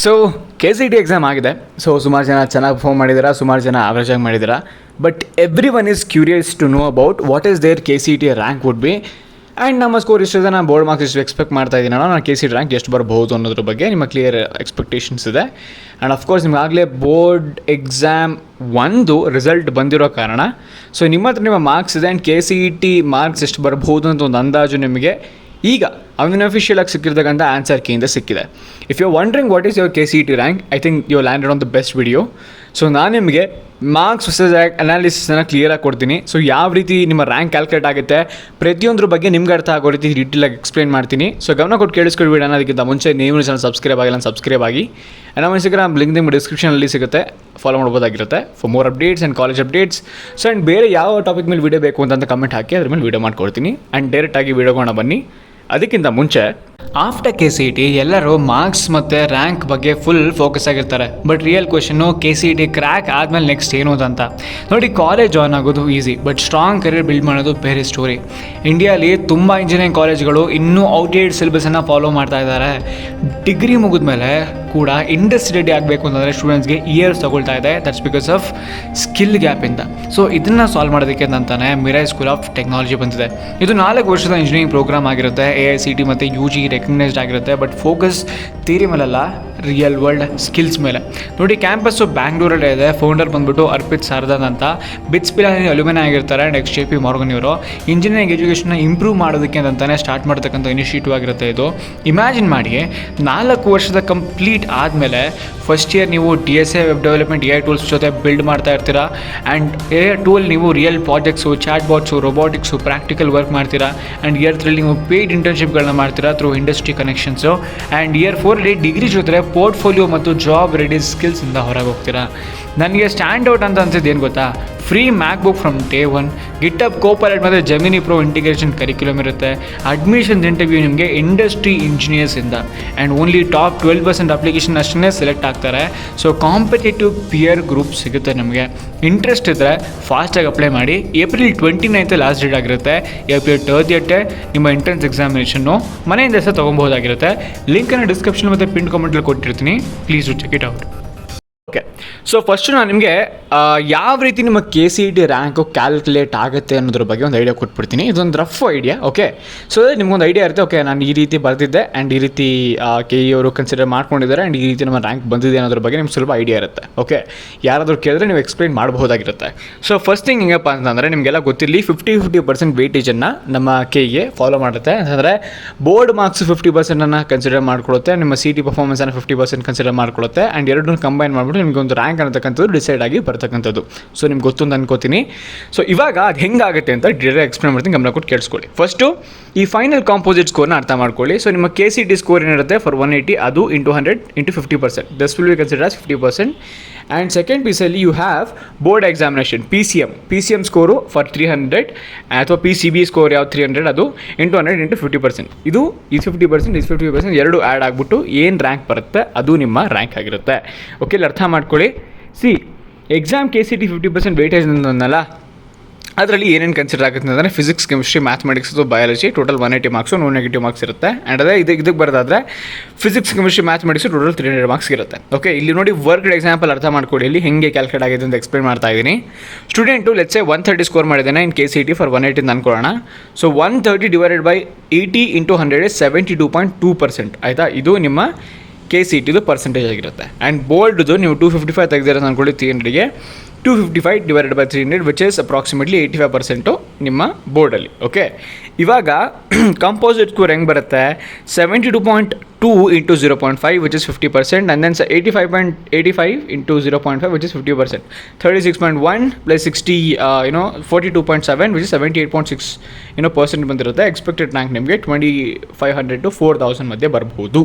So K C T exam ಆಗಿದೆ. So ಸುಮಾರು ಜನ ಚೆನ್ನಾಗಿ ಪರ್ಫಾರ್ಮ್ ಮಾಡಿದ್ದೀರಾ, ಸುಮಾರು ಜನ ಆವ್ರೇಜಾಗಿ ಮಾಡಿದ್ದೀರಾ. But every one is curious to know about what is their K C T rank would be. And ನಮ್ಮ ಸ್ಕೋರ್ ಇಷ್ಟಿದೆ, ನಾನು ಬೋರ್ಡ್ ಮಾರ್ಕ್ಸ್ ಇಷ್ಟು ಎಕ್ಸ್ಪೆಕ್ಟ್ ಮಾಡ್ತಾ ಇದ್ದೀನಲ್ಲ, ನಾನು ಕೆ ಸಿ ಟಿ ರ್ಯಾಂಕ್ ಎಷ್ಟು ಬರ್ಬೋದು ಅನ್ನೋದ್ರ ಬಗ್ಗೆ ನಿಮ್ಮ ಕ್ಲಿಯರ್ ಎಕ್ಸ್ಪೆಕ್ಟೇಷನ್ಸ್ ಇದೆ. ಆ್ಯಂಡ್ ಅಫ್ಕೋರ್ಸ್ ನಿಮಗಾಗಲೇ ಬೋರ್ಡ್ ಎಕ್ಸಾಮ್ ಒಂದು ರಿಸಲ್ಟ್ ಬಂದಿರೋ ಕಾರಣ ಸೊ ನಿಮ್ಮ ಹತ್ರ ನಿಮ್ಮ ಮಾರ್ಕ್ಸ್ ಇದೆ. And K C T marks ಎಷ್ಟು ಬರ್ಬೋದು ಅಂತ ಒಂದು ಅಂದಾಜು ನಿಮಗೆ ಈಗ ಅನ್ಅಫಿಷಿಯಲ್ ಆಗಿ ಸಿಕ್ಕಿರ್ತಕ್ಕಂಥ ಆನ್ಸರ್ ಕೀಯಿಂದ ಸಿಕ್ಕಿದೆ. If you wondering what is your K C T rank, I think you landed on the best video. So ನಾನು ನಿಮಗೆ ಮಾರ್ಕ್ಸ್ ವರ್ಸಸ್ ಅನಾಲಿಸಿಸನ್ನು ಕ್ಲಿಯರಾಗಿ ಕೊಡ್ತೀನಿ. ಸೊ ಯಾವ ರೀತಿ ನಿಮ್ಮ ರ್ಯಾಂಕ್ ಕ್ಯಾಲ್ಕುಲೇಟ್ ಆಗುತ್ತೆ, ಪ್ರತಿಯೊಂದ್ರ ಬಗ್ಗೆ ನಿಮ್ಗೆ ಅರ್ಥ ಆಗೋ ರೀತಿ ಡೀಟೇಲಾಗಿ ಎಕ್ಸ್ಪ್ಲೇನ್ ಮಾಡ್ತೀನಿ. ಸೊ ಗಮನ ಕೊಟ್ಟು ಕೇಳಿಸ್ಕೊಳ್ಬೇಡಿ. ಅನ್ನೋದಕ್ಕಿಂತ ಮುಂಚೆ ನೀವು ಚಾನಲ್ ಸಬ್ಸ್ಕ್ರೈಬ್ ಆಗಿಲ್ಲ, ಸಬ್ಸ್ಕ್ರೈಬ್ ಆಗಿ. ನಮ್ಮ ಇನ್ಸ್ಟಾಗ್ರಾಮ್ ಲಿಂಕ್ ನಿಮ್ಮ ಡಿಸ್ಕ್ರಿಪ್ಷನಲ್ಲಿ ಸಿಗುತ್ತೆ, ಫಾಲೋ ಮಾಡ್ಬೋದಾಗಿರುತ್ತೆ for more updates and college updates. So and ಬೇರೆ ಯಾವ ಟಾಪಿಕ್ ಮೇಲೆ ವೀಡಿಯೋ ಬೇಕು ಅಂತ ಕಮೆಂಟ್ ಹಾಕಿ, ಅದ್ರ ಮೇಲೆ ವೀಡಿಯೋ ಮಾಡ್ಕೊಡ್ತೀನಿ. ಆ್ಯಂಡ್ ಡೈರೆಕ್ಟಾಗಿ ವೀಡಿಯೋಗೋಣ ಬನ್ನಿ. ಅದಕ್ಕಿಂತ ಮುಂಚೆ ಆಫ್ಟರ್ ಕೆ ಸಿ ಟಿ ಎಲ್ಲರೂ ಮಾರ್ಕ್ಸ್ ಮತ್ತು ರ್ಯಾಂಕ್ ಬಗ್ಗೆ ಫುಲ್ ಫೋಕಸ್ ಆಗಿರ್ತಾರೆ. But real question K C T crack ಆದಮೇಲೆ ನೆಕ್ಸ್ಟ್ ಏನು ಅಂತ ನೋಡಿ. ಕಾಲೇಜ್ ಜಾಯ್ನ್ ಆಗೋದು easy, but strong career build ಮಾಡೋದು ಬೇರೆ ಸ್ಟೋರಿ. ಇಂಡಿಯಾಲಿ ತುಂಬ ಇಂಜಿನಿಯರಿಂಗ್ ಕಾಲೇಜ್ಗಳು ಇನ್ನೂ ಔಟ್ಡೇಟೆಡ್ ಸಿಲೆಬಸನ್ನು ಫಾಲೋ ಮಾಡ್ತಾ ಇದ್ದಾರೆ. ಡಿಗ್ರಿ ಮುಗಿದ್ಮೇಲೆ ಕೂಡ ಇಂಡಸ್ಟ್ರಿ ರೆಡಿ ಆಗಬೇಕು ಅಂತಂದರೆ ಸ್ಟೂಡೆಂಟ್ಸ್ಗೆ ಇಯರ್ಸ್ ತಗೊಳ್ತಾ ಇದೆ. ದಟ್ಸ್ ಬಿಕಾಸ್ ಆಫ್ ಸ್ಕಿಲ್ ಗ್ಯಾಪಿಂದ. ಸೊ ಇದನ್ನು ಸಾಲ್ವ್ ಮಾಡೋದಕ್ಕೆ ಅಂತಾನೆ ಮಿರೈ ಸ್ಕೂಲ್ ಆಫ್ ಟೆಕ್ನಾಲಜಿ ಬಂದಿದೆ. ಇದು 4 ವರ್ಷದ ಇಂಜಿನಿಯರಿಂಗ್ ಪ್ರೋಗ್ರಾಮ್ ಆಗಿರುತ್ತೆ. AICTE ಮತ್ತು UG ರೆಕಗ್ನೈಸ್ಡ್ ಆಗಿರುತ್ತೆ. ಬಟ್ ಫೋಕಸ್ ಥಿಯರಿ ಮೇಲಲ್ಲ, ರಿಯಲ್ ವರ್ಲ್ಡ್ ಸ್ಕಿಲ್ಸ್ ಮೇಲೆ. ನೋಡಿ, ಕ್ಯಾಂಪಸ್ಸು ಬ್ಯಾಂಗ್ಳೂರಲ್ಲೇ ಇದೆ. ಫೌಂಡರ್ ಬಂದುಬಿಟ್ಟು ಅರ್ಪಿತ್ ಸಾರದಾನ್ ಅಂತ. ಬಿಟ್ಸ್ ಪಿಲಾನಿ ಅಲ್ಯುಮಿನಿ ಆಗಿರ್ತಾರೆ. ನೆಕ್ಸ್ಟ್ JP Morgan ಇವರು. ಇಂಜಿನಿಯರಿಂಗ್ ಎಜುಕೇಷನ್ನ ಇಂಪ್ರೂವ್ ಮಾಡೋದಕ್ಕೆ ಅಂತಾನೆ ಸ್ಟಾರ್ಟ್ ಮಾಡ್ತಕ್ಕಂಥ ಇನಿಷಿಯೇಟಿವ್ ಆಗಿರುತ್ತೆ ಇದು. ಇಮ್ಯಾಜಿನ್ ಮಾಡಿ, 4 ವರ್ಷದ ಕಂಪ್ಲೀಟ್ ಆದಮೇಲೆ ಫಸ್ಟ್ ಇಯರ್ ನೀವು DSA web development AI tools ಜೊತೆ ಬಿಲ್ಡ್ ಮಾಡ್ತಾ ಇರ್ತೀರಾ. ಆ್ಯಂಡ್ AI ಟೂಲ್ ನೀವು real projects, chat bots, robotics, practical work ಮಾಡ್ತೀರಾ. ಆ್ಯಂಡ್ ಇಯರ್ 3 ನೀವು ಪೇಯ್ಡ್ ಇಂಟರ್ನ್ಶಿಪ್ಗಳನ್ನ ಮಾಡ್ತೀರಾ through industry connections. And year 4 degree ಜೊತೆ ಪೋರ್ಟ್ಫೋಲಿಯೋ ಮತ್ತು ಜಾಬ್ ರೆಡಿ ಸ್ಕಿಲ್ಸಿಂದ ಹೊರಗೆ ಹೋಗ್ತೀರಾ. ನನಗೆ ಸ್ಟ್ಯಾಂಡ್ ಔಟ್ ಅಂತ ಅನ್ಸಿದ್ದು ಏನು ಗೊತ್ತಾ? Free MacBook from day 1, GitHub Copilot ಮತ್ತು ಜೆಮಿನಿ ಪ್ರೋ ಇಂಟಿಗ್ರೇಷನ್ ಕರಿಕ್ಯುಲಮ್ ಇರುತ್ತೆ. ಅಡ್ಮಿಷನ್ಸ್ ಇಂಟರ್ವ್ಯೂ ನಿಮಗೆ ಇಂಡಸ್ಟ್ರಿ ಇಂಜಿನಿಯರ್ಸಿಂದ. ಆ್ಯಂಡ್ ಓನ್ಲಿ ಟಾಪ್ 12% ಅಪ್ಲಿಕೇಶನ್ ಅಷ್ಟೇ ಸೆಲೆಕ್ಟ್ ಆಗ್ತಾರೆ. ಸೊ ಕಾಂಪಿಟೇಟಿವ್ ಪಿಯರ್ ಗ್ರೂಪ್ ಸಿಗುತ್ತೆ ನಮಗೆ. ಇಂಟ್ರೆಸ್ಟ್ ಇದ್ದರೆ ಫಾಸ್ಟಾಗಿ ಅಪ್ಲೈ ಮಾಡಿ. ಏಪ್ರಿಲ್ 29 ಲಾಸ್ಟ್ ಡೇಟ್ ಆಗಿರುತ್ತೆ. ಏಪ್ರಿಲ್ 30 ನಿಮ್ಮ ಎಂಟ್ರೆನ್ಸ್ ಎಕ್ಸಾಮಿನೇಷನ್ನು ಮನೆಯಿಂದ ಸಹ ತೊಗೊಬೋದಾಗಿರುತ್ತೆ. ಲಿಂಕನ್ನು ಡಿಸ್ಕ್ರಿಪ್ಷನ್ ಮತ್ತು ಪಿನ್ ಕಾಮೆಂಟಲ್ಲಿ ಕೊಟ್ಟಿರ್ತೀನಿ. Please do check it out. Okay, so first ನಾನು ನಿಮಗೆ ಯಾವ ರೀತಿ ನಿಮ್ಮ K C T rank calculate ಆಗುತ್ತೆ ಅನ್ನೋದ್ರ ಬಗ್ಗೆ ಒಂದು ಐಡಿಯಾ ಕೊಟ್ಬಿಡ್ತೀನಿ. ಇದೊಂದು ರಫ್ ಐಡಿಯಾ. ಓಕೆ, ಸೊ ನಿಮ್ಗೊಂದು ಐಡಿಯಾ ಇರುತ್ತೆ. ಓಕೆ, ನಾನು ಈ ರೀತಿ ಬರೆದಿದ್ದೆ ಆ್ಯಂಡ್ ಈ ರೀತಿ KE ಅವರು ಕನ್ಸಿಡರ್ ಮಾಡ್ಕೊಂಡಿದ್ದಾರೆ ಆ್ಯಂಡ್ ಈ ರೀತಿ ನಮ್ಮ ರ್ಯಾಂಕ್ ಬಂದಿದೆ ಅನ್ನೋದ್ರ ಬಗ್ಗೆ ನಿಮ್ಗೆ ಸ್ವಲ್ಪ ಐಡಿಯಾ ಇರುತ್ತೆ. ಓಕೆ, ಯಾರಾದರೂ ಕೇಳಿದ್ರೆ ನೀವು ಎಕ್ಸ್ಪ್ಲೈನ್ ಮಾಡಬಹುದಾಗಿರುತ್ತೆ. ಸೊ ಫಸ್ಟ್ ಥಿಂಗ್ ಹೆಂಗಪ್ಪ ಅಂತಂದರೆ, ನಿಮಗೆಲ್ಲ ಗೊತ್ತಿರಲಿ 50% ವೇಟೇಜನ್ನು ನಮ್ಮ KE ಫಾಲೋ ಮಾಡುತ್ತೆ. ಅಂತಂದರೆ ಬೋರ್ಡ್ ಮಾರ್ಕ್ಸ್ 50%ಅನ್ನು ಕನ್ಸಿಡರ್ ಮಾಡ್ಕೊಳ್ಳುತ್ತೆ, ನಿಮ್ಮ CT ಪರ್ಫಾರ್ಮೆನ್ಸನ್ನು 50% ಕನ್ಸಿಡರ್ ಮಾಡ್ಕೊಳ್ಳುತ್ತೆ. ಆ್ಯಂಡ್ ಎರಡನ್ನೂ ಕಂಬೈನ್ ಮಾಡಿಬಿಟ್ಟು ನಿಮಗೆ ಒಂದು ರ್ಯಾಂಕ್ ಅನ್ನತಕ್ಕಂಥದ್ದು ಡಿಸೈಡ್ ಆಗಿ ಬರ್ತಕ್ಕಂಥದ್ದು. ಸೊ ನಿಮ್ಗೆ ಗೊತ್ತು ಅಂತ ಅನ್ಕೋತೀನಿ. ಸೊ ಇವಾಗ ಅದು ಹೆಂಗಾಗುತ್ತೆ ಅಂತ ಡೈರೆಕ್ಟ್ ಎಕ್ಸ್ಪ್ಲೇನ್ ಮಾಡ್ತೀನಿ, ಗಮನ ಕೊಟ್ಟು ಕೇಳಿಸ್ಕೊಳ್ಳಿ. ಫಸ್ಟು ಈ ಫೈನಲ್ ಕಾಂಪೋಸಿಟ್ ಸ್ಕೋರ್ನ ಅರ್ಥ ಮಾಡ್ಕೊಳ್ಳಿ. ಸೊ ನಿಮ್ಮ KCT ಸ್ಕೋರ್ ಏನಿರುತ್ತೆ ಫಾರ್ 180, ಅದು into 100 into 50%. This will be consider as 50%. And second ಪೀಸಲ್ಲಿ you have board examination PCM score for 300, ಅಥವಾ PCB ಸ್ಕೋರ್ ಯಾವ್ದು 300, ಅದು ಇಂಟು 100 ಇಂಟು 50%. ಇದು 50% ಎರಡು ಆ್ಯಡ್ ಆಗಿಬಿಟ್ಟು ಏನು ರ್ಯಾಂಕ್ ಬರುತ್ತೆ ಅದು ನಿಮ್ಮ ರ್ಯಾಂಕ್ ಆಗಿರುತ್ತೆ. ಓಕೆ, ಇಲ್ಲಿ ಅರ್ಥ ಮಾಡ್ಕೊಳ್ಳಿ. ಎಕ್ಸಾಮ್ KCT 50% ವೇಟೇಜ್ ಅನ್ನಲ್ಲ, ಅದರಲ್ಲಿ ಏನೇನು ಕನ್ಸಿಡರ್ ಆಗುತ್ತೆ ಅಂದರೆ physics, chemistry, mathematics, biology total 180 marks, no negative marks ಇರುತ್ತೆ. ಆ್ಯಂಡ್ ಅದೇ ಇದಕ್ಕೆ ಬರೋದಾದರೆ physics, chemistry, mathematics total 300 marks ಇರುತ್ತೆ. ಓಕೆ, ಇಲ್ಲಿ ನೋಡಿ ವರ್ಕ್ಡ್ ಎಕ್ಸಾಂಪಲ್ ಅರ್ಥ ಮಾಡ್ಕೊಳ್ಳಿ. ಇಲ್ಲಿ ಹೆಂಗೆ ಕ್ಯಾಲ್ಕುಲೇಟ್ ಆಗಿದೆ ಅಂತ ಎಕ್ಸ್ಪ್ಲೇನ್ ಮಾಡ್ತಾ ಇದ್ದೀನಿ. ಸ್ಟೂಡೆಂಟು ಲೆಟ್ಸ್ ಸೇ 130 ಸ್ಕೋರ್ ಮಾಡಿದ್ದಾನೆ ಇನ್ KCT ಫಾರ್ 180 ಅಂದ್ಕೊಳ್ಳೋಣ. So 130 divided by 80 into 100 is 72.2%. ಆಯಿತಾ? ಇದು ನಿಮ್ಮ KCTದು ಪರ್ಸೆಂಟೇಜ್ ಆಗಿರುತ್ತೆ. ಆ್ಯಂಡ್ ಬೋರ್ಡ್ದು ನೀವು 255 ತೆಗೆದಿರೋದು ಅಂದ್ಕೊಳ್ಳಿ 300ಗೆ. 255 divided by 300 which is approximately 85% ನಿಮ್ಮ ಬೋರ್ಡಲ್ಲಿ. ಓಕೆ, ಇವಾಗ ಕಂಪೋಸಿಟ್ ಸ್ಕೋರ್ ಹೆಂಗೆ ಬರುತ್ತೆ? 72.2 into 0.5 which is 50%. And then 85.85 into 0.5 which is 50%. 36.1 plus 60 42.7 which is 78.6 percent ಬಂದಿರುತ್ತೆ. ಎಕ್ಸ್ಪೆಕ್ಟೆಡ್ ರ್ಯಾಂಕ್ ನಿಮಗೆ 2500 to 4000 ಮಧ್ಯೆ ಬರ್ಬೋದು.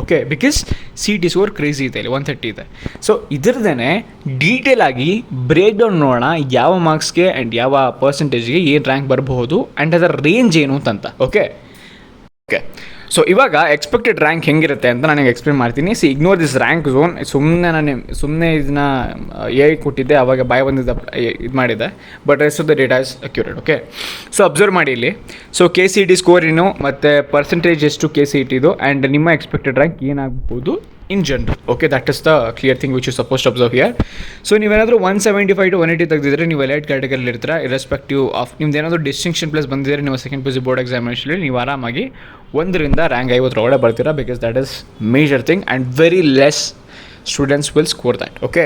Okay, because CT score crazy ಇದೆ, ಇಲ್ಲಿ 130 ಇದೆ. ಸೊ ಇದರದೇ ಡೀಟೇಲ್ ಆಗಿ ಬ್ರೇಕ್ ಡೌನ್ ನೋಡೋಣ, ಯಾವ ಮಾರ್ಕ್ಸ್ಗೆ ಆ್ಯಂಡ್ ಯಾವ ಪರ್ಸೆಂಟೇಜ್ಗೆ ಏನು ರ್ಯಾಂಕ್ ಬರಬಹುದು ಆ್ಯಂಡ್ ಅದರ ರೇಂಜ್ ಏನು ಅಂತ. ಓಕೆ, ಸೊ ಇವಾಗ ಎಕ್ಸ್ಪೆಕ್ಟೆಡ್ ರ್ಯಾಂಕ್ ಹೆಂಗಿರುತ್ತೆ ಅಂತ ನನಗೆ ಎಕ್ಸ್ಪ್ಲೇನ್ ಮಾಡ್ತೀನಿ. Ignore this rank zone. ಸುಮ್ಮನೆ ಇದನ್ನ AI ಕೊಟ್ಟಿದ್ದೆ, ಅವಾಗ ಬಾಯ್ ಬಂದಿದ್ದ ಇದು ಮಾಡಿದೆ. But rest of the data is accurate. Okay, so observe ಮಾಡಿ ಇಲ್ಲಿ. ಸೊ KCT ಸ್ಕೋರ್ ಏನು ಮತ್ತು ಪರ್ಸೆಂಟೇಜ್ ಎಷ್ಟು KCTದು ಆ್ಯಂಡ್ ನಿಮ್ಮ ಎಕ್ಸ್ಪೆಕ್ಟೆಡ್ ರ್ಯಾಂಕ್ ಏನಾಗ್ಬೋದು in general. Okay, that is the clear thing which you supposed to observe here. So ನೀವೇನಾದರೂ 175 to 180 ತೆಗೆದಿದ್ರೆ ನೀವು elite ಕ್ಯಾಟಗರಿಲಿ ಇರ್ತೀರ, ಇರೆಸ್ಪೆಕ್ಟಿವ್ ಆಫ್ ನಿಮ್ದು ಏನಾದರೂ ಡಿಸ್ಟಿಂಕ್ಷನ್ ಪ್ಲಸ್ ಬಂದಿದ್ರೆ ನೀವು second P U C board ಎಕ್ಸಾಮಿನೇಷನಲ್ಲಿ ನೀವು ಆರಾಮಾಗಿ 1ರಿಂದ ರ್ಯಾಂಕ್ 50 ಒಳಗಡೆ ಬರ್ತೀರಾ, because that is major thing and very less students will score that. Okay,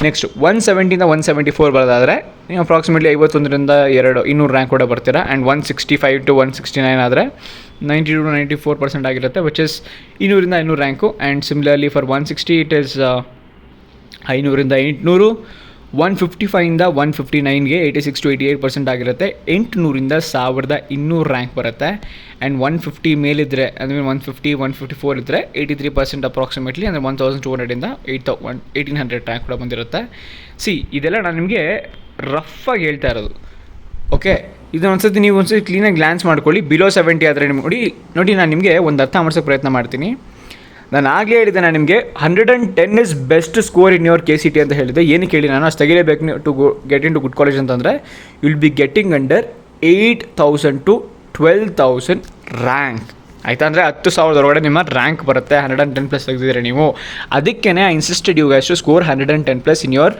next 170 174 ಬರೋದಾದರೆ ನೀವು ಅಪ್ರಾಕ್ಸಿಮೇಟ್ಲಿ 51ರಿಂದ 200 ರ್ಯಾಂಕ್ ಕೂಡ ಬರ್ತೀರಾ. ಆ್ಯಂಡ್ 165 to 169 ಆದರೆ 92 to 94% ಆಗಿರುತ್ತೆ, ವಿಚ್ ಇಸ್ 200ರಿಂದ 500 rank. And similarly for 160 it is 500ರಿಂದ 800, 155ಇಂದ 159ಗೆ 86 to 88% ಆಗಿರುತ್ತೆ. 800ರಿಂದ 1200 ರ್ಯಾಂಕ್ ಬರುತ್ತೆ. ಆ್ಯಂಡ್ 150 ಮೇಲಿದ್ದರೆ ಅಂದರೆ 150 154 ಇದ್ದರೆ 83% ಅಪ್ರಾಕ್ಸಿಮೇಟ್ಲಿ, ಅಂದರೆ 1200ಇಂದ 1800 ರ್ಯಾಂಕ್ ಕೂಡ ಬಂದಿರುತ್ತೆ. ಇದೆಲ್ಲ ನಾನು ನಿಮಗೆ ರಫಾಗಿ ಹೇಳ್ತಾ ಇರೋದು. ಓಕೆ, ಇದನ್ನ ಒಂದ್ಸತಿ ನೀವು ಒಂದ್ಸತಿ ಕ್ಲೀನಾಗಿ ಗ್ಲಾನ್ಸ್ ಮಾಡ್ಕೊಳ್ಳಿ. ಬಿಲೋ 70 ಆದರೆ ನೋಡಿ ನಾನು ನಿಮಗೆ ಒಂದು ಅರ್ಥ ಮಾಡಿಸೋಕ್ಕೆ ಪ್ರಯತ್ನ ಮಾಡ್ತೀನಿ. ನಾನು ಆಗಲೇ ಹೇಳಿದ್ದೆ, ನಾನು ನಿಮಗೆ 110 is best score in your KCT ಅಂತ ಹೇಳಿದೆ. ಏನಕ್ಕೆ ಹೇಳಿ ನಾನು ಅಷ್ಟು ತೆಗಿಲೇಬೇಕು to get in to good college ಅಂತಂದರೆ you will be getting under 8,000 to 12,000 rank. ಆಯಿತಾ, ಅಂದರೆ 10,000 ಒಳಗಡೆ ನಿಮ್ಮ ರ್ಯಾಂಕ್ ಬರುತ್ತೆ 110+ ತೆಗೆದಿದ್ರೆ ನೀವು. ಅದಕ್ಕೇ I insisted you guys to score 110+ in your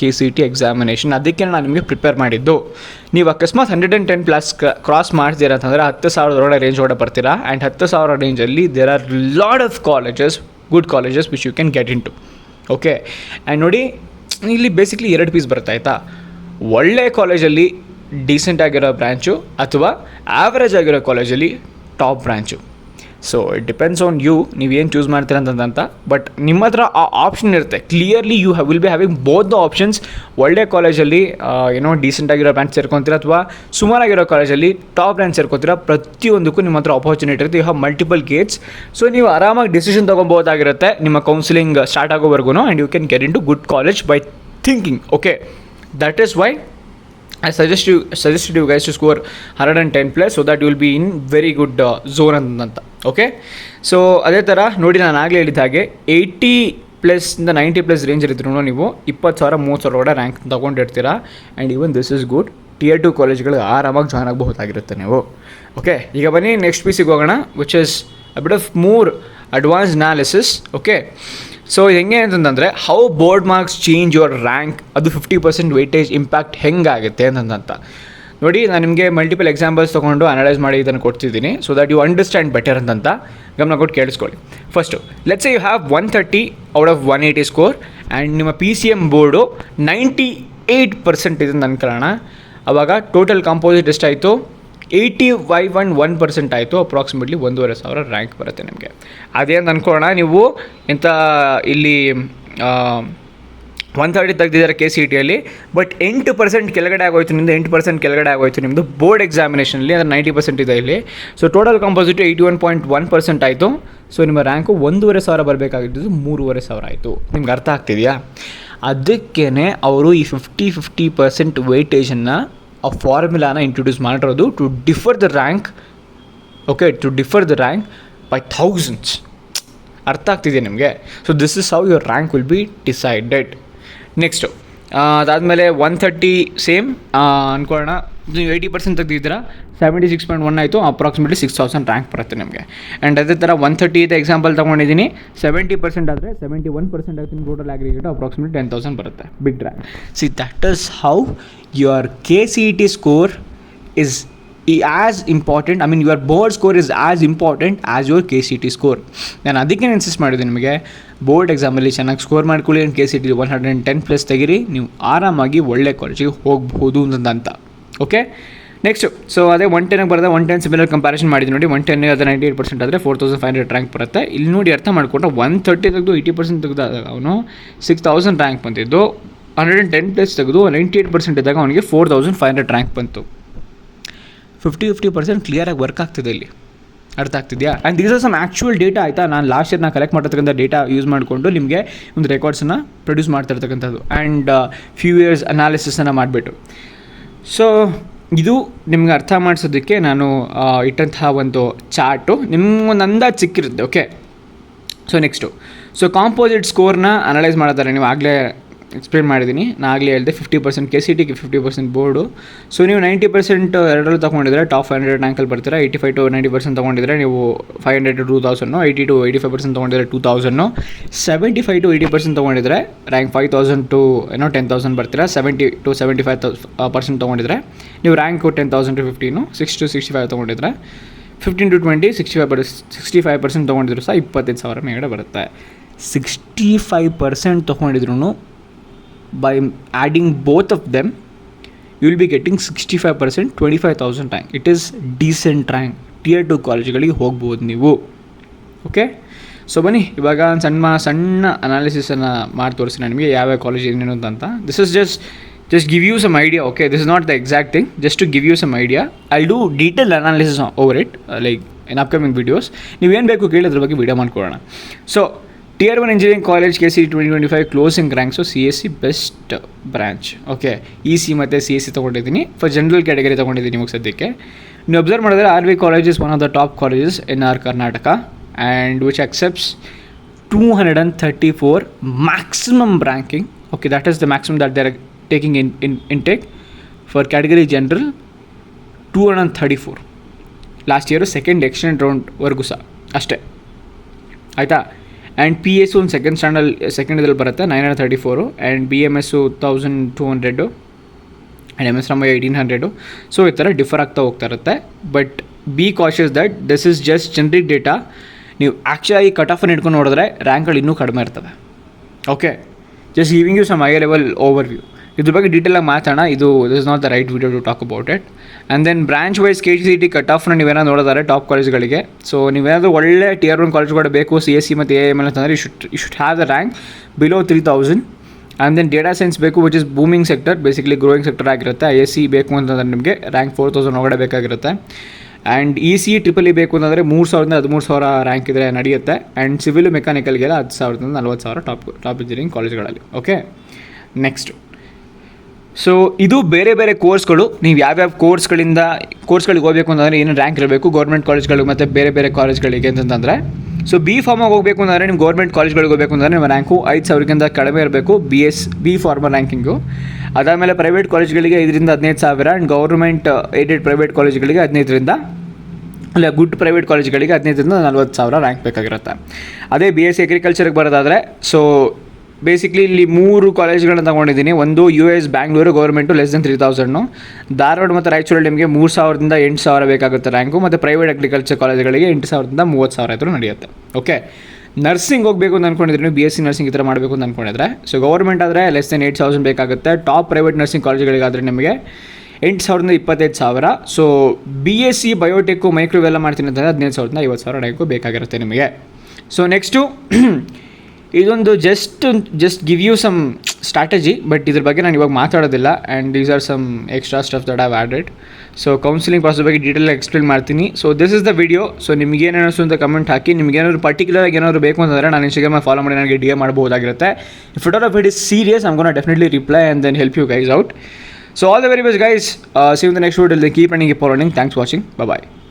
KCT examination. ಅದಕ್ಕೆ ನಾನು ನಿಮಗೆ ಪ್ರಿಪೇರ್ ಮಾಡಿದ್ದು. ನೀವು ಅಕಸ್ಮಾತ್ 110+ ಕ್ರಾಸ್ ಮಾಡ್ತೀರಾ ಅಂತಂದರೆ 10,000 ಒಳಗಡೆ ರೇಂಜ್ ಒಳಗಡೆ ಬರ್ತೀರಾ. ಆ್ಯಂಡ್ 10,000 ರೇಂಜಲ್ಲಿ there are lot of colleges, good colleges which you can get in to. Okay, and ನೋಡಿ ಇಲ್ಲಿ ಬೇಸಿಕ್ಲಿ 2 ಪೀಸ್ ಬರುತ್ತೆ. ಆಯಿತಾ, ಒಳ್ಳೆ ಕಾಲೇಜಲ್ಲಿ ಡೀಸೆಂಟ್ ಆಗಿರೋ ಬ್ರ್ಯಾಂಚು ಅಥವಾ ಆ್ಯಾವ್ರೇಜ್ ಆಗಿರೋ ಕಾಲೇಜಲ್ಲಿ top branch. So it depends on you, ನೀವೇನು ಚೂಸ್ ಮಾಡ್ತೀರ ಅಂತಂತ. ಬಟ್ ನಿಮ್ಮ ಹತ್ರ ಆ ಆಪ್ಷನ್ ಇರುತ್ತೆ. Clearly you will be having both the options. ಒಳ್ಳೆ ಕಾಲೇಜಲ್ಲಿ ಏನೋ ಡೀಸೆಂಟಾಗಿರೋ ಬ್ರ್ಯಾಂಚ್ ಸೇರ್ಕೊತೀರ ಅಥವಾ ಸುಮಾರಾಗಿರೋ ಕಾಲೇಜಲ್ಲಿ ಟಾಪ್ ಬ್ರ್ಯಾಂಚ್ ಸೇರ್ಕೊತೀರ. ಪ್ರತಿಯೊಂದಕ್ಕೂ ನಿಮ್ಮ ಹತ್ರ ಆಪರ್ಚುನಿಟಿ ಇರುತ್ತೆ. You have multiple gates. So ನೀವು ಆರಾಮಾಗಿ ಡಿಸಿಷನ್ ತೊಗೊಬೋದಾಗಿರುತ್ತೆ ನಿಮ್ಮ ಕೌನ್ಸಿಲಿಂಗ್ ಸ್ಟಾರ್ಟ್ ಆಗೋವರೆಗೂ. And you can get in to good college by thinking. Okay, that is why I suggested you guys to score 110+ so that you will be in very good zone ಅಂತ. Okay, so ಅದೇ ಥರ ನೋಡಿ ನಾನು ಆಗಲೇ ಹೇಳಿದ ಹಾಗೆ 80+ 90+ range ಇರ್ತೀರೋ ನೀವು 20,000 30,000 ಒಳಗಡೆ ರ್ಯಾಂಕ್ ತೊಗೊಂಡಿರ್ತೀರಾ. And even this is good. Tier 2 ಕಾಲೇಜ್ಗಳಿಗೆ ಆರಾಮಾಗಿ ಜಾಯ್ನ್ ಆಗಬಹುದಾಗಿರುತ್ತೆ ನೀವು. ಓಕೆ, ಈಗ ಬನ್ನಿ ನೆಕ್ಸ್ಟ್ ಪೀಸಿಗೆ ಹೋಗೋಣ, which is a bit of more advance analysis. Okay, so ಹೆಂಗೆ ಅಂತಂದರೆ how board marks change your rank, ಅದು 50% ವೆಯ್ಟೇಜ್ ಇಂಪ್ಯಾಕ್ಟ್ ಹೆಂಗಾಗುತ್ತೆ ಅಂತಂತ ನೋಡಿ. ನಾನು ನಿಮಗೆ ಮಲ್ಟಿಪಲ್ ಎಕ್ಸಾಂಪಲ್ಸ್ ತೊಗೊಂಡು ಅನಲೈಸ್ ಮಾಡಿ ಇದನ್ನು ಕೊಡ್ತಿದ್ದೀನಿ so that you understand better ಅಂತಂತ. ಗಮನ ಕೊಟ್ಟು ಕೇಳಿಸ್ಕೊಳ್ಳಿ. First let's you have 130 out of 180 score and ನಿಮ್ಮ PCM ಬೋರ್ಡು 98% ಇದನ್ನು ಅನ್ಕೊಳ್ಳೋಣ. ಆವಾಗ ಟೋಟಲ್ ಕಾಂಪೋಸಿಟ್ ಎಷ್ಟಾಯಿತು? 85.1% ಆಯಿತು. ಅಪ್ರಾಕ್ಸಿಮೇಟ್ಲಿ 1,500 ರ್ಯಾಂಕ್ ಬರುತ್ತೆ ನಿಮಗೆ. ಅದೇನು ಅಂದ್ಕೊಳ್ಳೋಣ, ನೀವು ಎಂಥ ಇಲ್ಲಿ 130 ತೆಗೆದಿದ್ದಾರೆ KCTಯಲ್ಲಿ, ಬಟ್ 8% ಕೆಳಗಡೆ ಆಗೋಯ್ತು ನಿಮ್ಮದು. 8% ಕೆಳಗಡೆ ಆಗೋಯ್ತು ನಿಮ್ಮದು ಬೋರ್ಡ್ ಎಕ್ಸಾಮಿನೇಷನಲ್ಲಿ, ಅಂದರೆ 90% ಇದೆ ಇಲ್ಲಿ. ಸೊ ಟೋಟಲ್ ಕಾಂಪೋಸಿಟ್ 81.1% ಆಯಿತು. ಸೊ ನಿಮ್ಮ ರ್ಯಾಂಕು 1,500 ಬರಬೇಕಾಗಿದ್ದು 3,500 ಆಯಿತು. ನಿಮ್ಗೆ ಅರ್ಥ ಆಗ್ತಿದೆಯಾ? ಅದಕ್ಕೇ ಅವರು ಈ 50% ವೆಯ್ಟೇಜನ್ನು ಆ ಫಾರ್ಮುಲಾನ ಇಂಟ್ರೊಡ್ಯೂಸ್ ಮಾಡಿರೋದು to differ the rank. Okay, to differ the rank by thousands. ಅರ್ಥ ಆಗ್ತಿದೆ ನಿಮಗೆ? So this is how your rank will be decided. Next ಅದಾದಮೇಲೆ 130 ಸೇಮ್ ಅಂದ್ಕೊಳ್ಳೋಣ. ನೀವು 80% ತೆಗೆದಿದ್ದೀರಾ, 76.1 ಆಯಿತು. ಅಪ್ರಾಕ್ಸಿಮೇಟ್ಲಿ 6,000 ರ್ಯಾಂಕ್ ಬರುತ್ತೆ ನಿಮಗೆ. ಆ್ಯಂಡ್ ಅದೇ ಥರ 130 ಎಕ್ಸಾಂಪಲ್ ತೊಗೊಂಡಿದ್ದೀನಿ. 70% ಆದರೆ 71% ಆಯಿತು. ನಿಮ್ಮ ಟೋಟಲ್ ಆಗ್ರಿಗೇಟು ಅಪ್ರಾಕ್ಸಿಮೇಟ್ಲಿ 10,000 ಬರುತ್ತೆ. Big rank. See that is how your KCT score is as important, I mean your board score is as important as your KCT score. ನಾನು ಅದಕ್ಕೆ ಇನ್ಸಿಸ್ಟ್ ಮಾಡಿದೆ ನಿಮಗೆ, ಬೋರ್ಡ್ ಎಕ್ಸಾಮಲ್ಲಿ ಚೆನ್ನಾಗಿ ಸ್ಕೋರ್ ಮಾಡ್ಕೊಳ್ಳಿ. ಆ್ಯಂಡ್ KCT 110+ ತೆಗಿರಿ, ನೀವು ಆರಾಮಾಗಿ ಒಳ್ಳೆ ಕಾಲೇಜಿಗೆ ಹೋಗ್ಬೋದು ಅಂತ. ಓಕೆ, ನೆಕ್ಸ್ಟು ಸೊ ಅದೇ 110ಗೆ ಬರುತ್ತೆ. 110 ಸಿಮಿಲರ್ ಕಂಪ್ಯಾರಿಸನ್ ಮಾಡಿದ್ದೀನಿ ನೋಡಿ. 110 ಅದು 98% ಆದರೆ 4,500 ರ್ಯಾಂಕ್ ಬರುತ್ತೆ. ಇಲ್ಲಿ ನೋಡಿ ಅರ್ಥ ಮಾಡಿಕೊಂಡ್ರೆ 130 ತೆಗೆದು 80% ತೆಗೆದಾಗ ಅವನು 6,000 ರ್ಯಾಂಕ್ ಬಂದಿದ್ದು. 110+ ತೆಗೆದು 98% ಇದ್ದಾಗ ಅವನಿಗೆ 4,500 ರ್ಯಾಂಕ್ ಬಂತು. 50% ಕ್ಲಿಯರಾಗಿ ವರ್ಕ್ ಆಗ್ತಿದೆ ಇಲ್ಲಿ. ಅರ್ಥ ಆಗ್ತಿದೆಯಾ? And these are some actual data. ಆಯಿತಾ, ನಾನು ಲಾಸ್ಟ್ ಇಯರ್ ಕಲೆಕ್ಟ್ ಮಾಡಿರ್ತಕ್ಕಂಥ ಡೇಟಾ ಯೂಸ್ ಮಾಡಿಕೊಂಡು ನಿಮಗೆ ಒಂದು ರೆಕಾರ್ಡ್ಸನ್ನು ಪ್ರೊಡ್ಯೂಸ್ ಮಾಡ್ತಿರ್ತಕ್ಕಂಥದ್ದು. ಆ್ಯಂಡ್ ಫ್ಯೂ ಇಯರ್ಸ್ ಅನಾಲಿಸಿಸನ್ನು ಮಾಡಿಬಿಟ್ಟು. ಸೊ ಇದು ನಿಮ್ಗೆ ಅರ್ಥ ಮಾಡಿಸೋದಕ್ಕೆ ನಾನು ಇಟ್ಟಂತಹ ಒಂದು ಚಾರ್ಟು ನಿಮ್ಗೊಂದು ಅಂದಾಜು ಸಿಕ್ಕಿರುತ್ತೆ. Okay, so next so composite ಸ್ಕೋರ್ನ ಅನಲೈಸ್ ಮಾಡಿದ್ದಾರೆ. ನೀವು ಆಗಲೇ ಎಕ್ಸ್ಪ್ಲೇನ್ ಮಾಡಿದ್ದೀನಿ. ನಾನು ಆಗಲೇ ಹೇಳಿದೆ 50% KCT 50% ಬೋರ್ಡು. ಸೊ ನೀವು 90% ಎರಡರಲ್ಲೂ ತೊಗೊಂಡಿದ್ರೆ ಟಾಪ್ 500 ರ್ಯಾಂಕಲ್ಲಿ ಬರ್ತೀರಾ. 85 to 90% ತೊಗೊಂಡಿದ್ರೆ ನೀವು 500 to 2000, 80 to 85% ತೊಗೊಂಡಿದ್ರೆ 2000, 75 to 80% ತೊಗೊಂಡಿದ್ರೆ rank 5000 to 10,000 ಬರ್ತೀರಾ. 70 to 75% ತೊಗೊಂಡಿದ್ರೆ ನೀವು ರ್ಯಾಂಕು 10,000 to 15, 6 to 65 ತೊಗೊಂಡಿದ್ರೆ 15 to 20, 65% ತೊಗೊಂಡಿದ್ರು ಸಹ 25,000 ಮೇಗಡೆ ಬರುತ್ತೆ. 65% ತೊಗೊಂಡಿದ್ರು by adding both of them you will be getting 65%, 25,000 rank. It is decent rank. tier 2 ಕಾಲೇಜ್ಗಳಿಗೆ ಹೋಗ್ಬೋದು ನೀವು. ಓಕೆ, ಸೊ ಬನ್ನಿ ಇವಾಗ ಒಂದು ಸಣ್ಣ ಅನಾಲಿಸಿಸನ್ನು ಮಾಡಿ ತೋರಿಸ್ತೀನಿ ನಿಮಗೆ ಯಾವ್ಯಾವ ಕಾಲೇಜ್ ಏನೇನು ಅಂತ. This is just give you some idea. Okay, this is not the exact thing, just to give you some idea. I'll do detailed analysis over it like in upcoming videos. ನೀವೇನು ಬೇಕು ಕೇಳಿ ಅದ್ರ ಬಗ್ಗೆ video ಮಾಡ್ಕೊಳ್ಳೋಣ. So Tier 1 Engineering College KCT 2025 closing ranks. CSE best branch. Okay, EC ಮತ್ತು CSE ತೊಗೊಂಡಿದ್ದೀನಿ. For general category ತೊಗೊಂಡಿದ್ದೀನಿ ನಿಮಗೆ ಸದ್ಯಕ್ಕೆ. ನೀವು ಅಬ್ಸರ್ವ್ ಮಾಡಿದ್ರೆ RV college is one of the top colleges in our Karnataka and which accepts 234 maximum ranking. Okay, that is the maximum that they are taking in intake for category general. 234 last year second extend ರೌಂಡ್ವರೆಗೂ ಸಹ ಅಷ್ಟೇ ಆಯಿತಾ. And PSU ಒಂದು second ಇದ್ರಲ್ಲಿ ಬರುತ್ತೆ 934 and BMS 1200 and MS Ramaiah 1800. So ಈ ಥರ differ ಆಗ್ತಾ ಹೋಗ್ತಾ ಇರುತ್ತೆ. But B cautious that this is just generic data. ನೀವು ಆ್ಯಕ್ಚುಲಾಗಿ ಕಟ್ ಆಫನ್ನು ಇಟ್ಕೊಂಡು ನೋಡಿದ್ರೆ ರ್ಯಾಂಕ್ಗಳು ಇನ್ನೂ ಕಡಿಮೆ ಇರ್ತವೆ. Okay, just giving you some high level overview. ಇದ್ರ ಬಗ್ಗೆ ಡೀಟೇಲಾಗಿ ಮಾತಾಡೋಣ. This is not the right video to talk about it. And then branch wise KCT cut ಆಫ್ನ ನೀವೇನಾದ್ರು ನೋಡಿದಾರೆ ಟಾಪ್ ಕಾಲೇಜ್ಗಳಿಗೆ. ಸೊ ನೀವೇನಾದರೂ ಒಳ್ಳೆ Tier 1 ಕಾಲೇಜ್ಗಳು ಬೇಕು CSE ಮತ್ತು AIML ಅಂತಂದರೆ you should have the rank below 3000. And then data science ಬೇಕು which is booming sector, basically growing sector ಆಗಿರುತ್ತೆ. ISC ಬೇಕು ಅಂತಂದರೆ ನಿಮಗೆ ರ್ಯಾಂಕ್ 4000 ಒಳಗಡೆ ಬೇಕಾಗಿರುತ್ತೆ. ಆ್ಯಂಡ್ EC EEE ಬೇಕು ಅಂತಂದರೆ 3000 13,000 ರ್ಯಾಂಕ್ ಇದ್ದರೆ ನಡೆಯುತ್ತೆ. ಆ್ಯಂಡ್ ಸಿವಿಲ್ ಮೆಕ್ಯಾನಿಕಲ್ಗೆಲ್ಲ 10,000 40,000 ಟಾಪ್ ಇಂಜಿನಿಯರಿಂಗ್ ಕಾಲೇಜ್ಗಳಲ್ಲಿ. Okay, next. ಸೊ ಇದು ಬೇರೆ ಬೇರೆ ಕೋರ್ಸ್ಗಳು. ನೀವು ಯಾವ್ಯಾವ ಕೋರ್ಸ್ಗಳಿಗೆ ಹೋಗಬೇಕು ಅಂತಂದರೆ ಏನು ರ್ಯಾಂಕ್ ಇರಬೇಕು ಗೌರ್ಮೆಂಟ್ ಕಾಲೇಜ್ಗಳು ಮತ್ತು ಬೇರೆ ಬೇರೆ ಕಾಲೇಜ್ಗಳಿಗೆ ಅಂತಂದರೆ. ಸೊ ಬಿ ಫಾರ್ಮಾಗಿ ಹೋಗಬೇಕು ಅಂತಂದರೆ ನಿಮ್ಮ ಗೌರ್ಮೆಂಟ್ ಕಾಲೇಜ್ಗಳಿಗೆ ಹೋಗಬೇಕು ಅಂತಂದರೆ ನಿಮ್ಮ ರ್ಯಾಂಕು 5,000ಕ್ಕಿಂತ ಕಡಿಮೆ ಇರಬೇಕು. Be former ranking. ಅದಾದಮೇಲೆ ಪ್ರೈವೇಟ್ ಕಾಲೇಜ್ಗಳಿಗೆ 5,000 to 15,000 and government aided private ಕಾಲೇಜ್ಗಳಿಗೆ 15,000 ಅಲ್ಲ ಗುಡ್ ಪ್ರೈವೇಟ್ ಕಾಲೇಜ್ಗಳಿಗೆ 15,000 to 40,000 ರ್ಯಾಂಕ್ ಬೇಕಾಗಿರುತ್ತೆ. ಅದೇ BSc ಅಗ್ರಿಕಲ್ಚರ್ಗೆ ಬರೋದಾದರೆ ಸೊ ಬೇಸಿಕ್ಲಿ ಇಲ್ಲಿ 3 ಕಾಲೇಜ್ಗಳನ್ನ ತೊಗೊಂಡಿದ್ದೀನಿ. ಒಂದು US Bangalore government less than 3,000. Dharwad ಮತ್ತು ರಾಯಚೂರಲ್ಲಿ ನಿಮಗೆ 3,000 to 8,000 ಬೇಕಾಗುತ್ತೆ ರ್ಯಾಂಕು. ಮತ್ತು ಪ್ರೈವೇಟ್ ಅಗ್ರಿಕಲ್ಚರ್ ಕಾಲೇಜ್ಗಳಿಗೆ 8,000 to 30,000 ಇದ್ರೂ ನಡೆಯುತ್ತೆ. ಓಕೆ, ನರ್ಸಿಂಗ್ ಹೋಗಬೇಕು ಅಂತ ಅಂದ್ಕೊಂಡಿದ್ರೆ ನೀವು BSc ನರ್ಸಿಂಗ್ ಈ ಥರ ಮಾಡಬೇಕು ಅಂತ ಅಂದ್ಕೊಂಡಿದ್ರೆ ಸೊ ಗೌರ್ಮೆಂಟ್ ಆದರೆ ಲೆಸ್ ದೆನ್ 8,000 ಬೇಕಾಗುತ್ತೆ. ಟಾಪ್ ಪ್ರೈವೇಟ್ ನರ್ಸಿಂಗ್ ಕಾಲೇಜ್ಗಳಿಗಾದರೆ ನಿಮಗೆ 8,000 to 25,000. So BSc biotech micro ಎಲ್ಲ ಮಾಡ್ತೀನಿ ಅಂತಂದರೆ 15,000 to 50,000 ರ್ಯಾಂಕು ಬೇಕಾಗಿರುತ್ತೆ ನಿಮಗೆ. ಸೊ ನೆಕ್ಸ್ಟು ಇದೊಂದು just give you some strategy, but ಇದ್ರ ಬಗ್ಗೆ ನಾನು ಇವಾಗ ಮಾತಾಡೋದಿಲ್ಲ. And these are some extra stuff that have added. So counselling process ಬಗ್ಗೆ ಡೀಟೇಲಾಗಿ ಎಕ್ಸ್ಪ್ಲೇನ್ ಮಾಡ್ತೀನಿ. So this is the video. So ನಿಮಗೇನು ಅನ್ನಿಸ್ತು ಅಂತ ಕಮೆಂಟ್ ಹಾಕಿ. ನಿಮಗೇನಾದ್ರು ಪರ್ಟಿಕ್ಯುಲರಾಗಿ ಏನಾದರೂ ಬೇಕು ಅಂತಂದರೆ ನಾನು ಇನ್ಸ್ಟಾಗ್ರಾಮಲ್ಲಿ ಫಾಲೋ ಮಾಡಿ ನನಗೆ DM ಮಾಡ್ಬೋದಾಗಿರುತ್ತೆ. If it all it is serious I'm gonna definitely reply and then help you guys out. So all the very best guys. See you in the next video. Keep running, keep following. Thanks for watching. Bye bye.